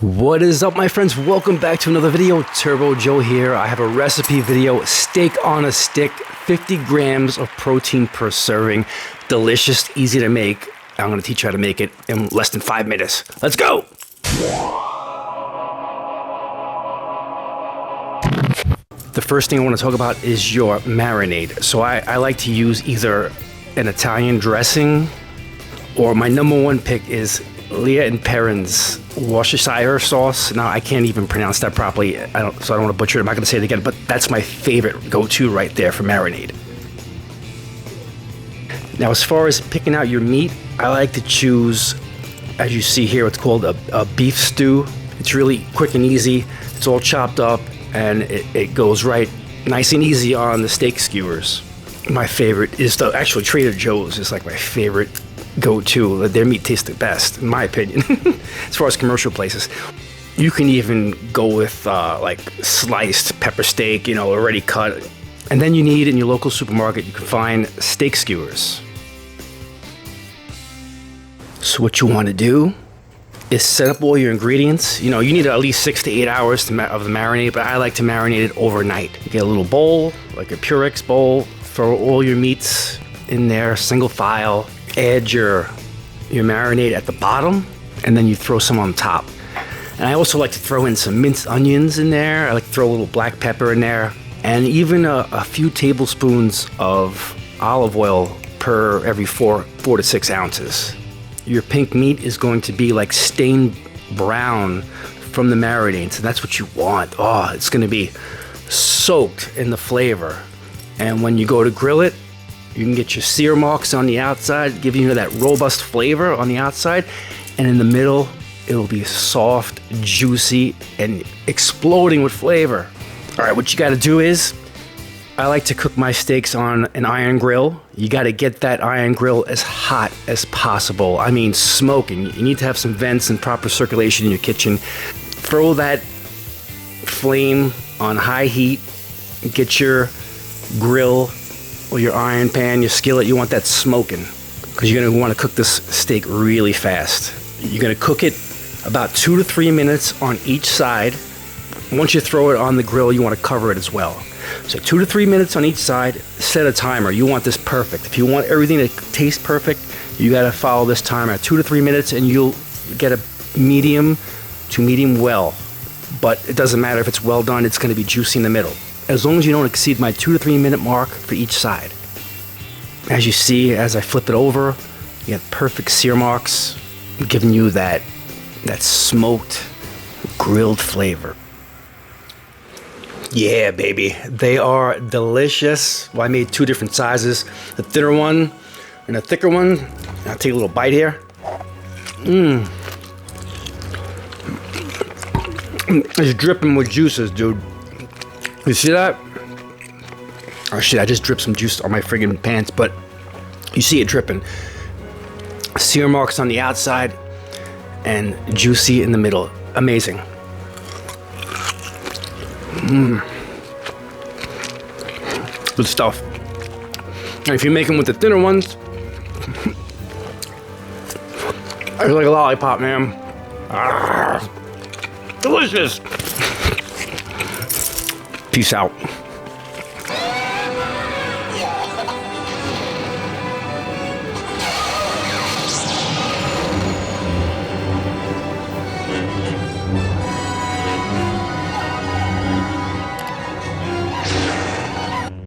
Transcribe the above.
What is up, my friends? Welcome back to another video. Turbo Joe here. I have a recipe video, steak on a stick, 50 grams of protein per serving. Delicious, easy to make. I'm going to teach you how to make it in less than 5 minutes. Let's go! The first thing I want to talk about is your marinade. So I like to use either an Italian dressing, or my number one pick is Leah and Perrin's Worcestershire sauce. Now, I can't even pronounce that properly, so I don't want to butcher it. I'm not going to say it again, but that's my favorite go-to right there for marinade. Now, as far as picking out your meat, I like to choose, as you see here, it's called a beef stew. It's really quick and easy. It's all chopped up, and it goes right nice and easy on the steak skewers. My favorite is actually Trader Joe's is like my favorite go-to. Their meat tastes the best, in my opinion, as far as commercial places. You can even go with like sliced pepper steak, already cut. And then you need, in your local supermarket, you can find steak skewers. So what you want to do is set up all your ingredients. You need at least 6 to 8 hours of the marinade, but I like to marinate it overnight. You get a little bowl, like a Purex bowl, throw all your meats in there, single file. Add your marinade at the bottom, and then you throw some on top. And I also like to throw in some minced onions in there. I like to throw a little black pepper in there, and even a few tablespoons of olive oil per every 4 to 6 ounces. Your pink meat is going to be like stained brown from the marinade, so that's what you want. Oh, it's going to be soaked in the flavor. And when you go to grill it, you can get your sear marks on the outside, giving you that robust flavor on the outside. And in the middle, it'll be soft, juicy, and exploding with flavor. All right, what you gotta do is, I like to cook my steaks on an iron grill. You gotta get that iron grill as hot as possible. I mean, smoking. You need to have some vents and proper circulation in your kitchen. Throw that flame on high heat. Get your grill or your iron pan, your skillet, you want that smoking, because you're gonna want to cook this steak really fast. You're gonna cook it about 2 to 3 minutes on each side. Once you throw it on the grill, you want to cover it as well. So 2 to 3 minutes on each side, set a timer. You want this perfect. If you want everything to taste perfect, you gotta follow this timer at 2 to 3 minutes, and you'll get a medium to medium well. But it doesn't matter if it's well done, it's gonna be juicy in the middle. As long as you don't exceed my 2 to 3 minute mark for each side. As you see, as I flip it over, you get perfect sear marks, giving you that smoked, grilled flavor. Yeah, baby, they are delicious. Well, I made 2 different sizes, the thinner one and the thicker one. I'll take a little bite here. It's dripping with juices, dude. You see that? Oh shit, I just dripped some juice on my friggin' pants, but you see it dripping. Sear marks on the outside and juicy in the middle. Amazing. Good stuff. And if you make them with the thinner ones, it's like a lollipop, man. Delicious. Peace out.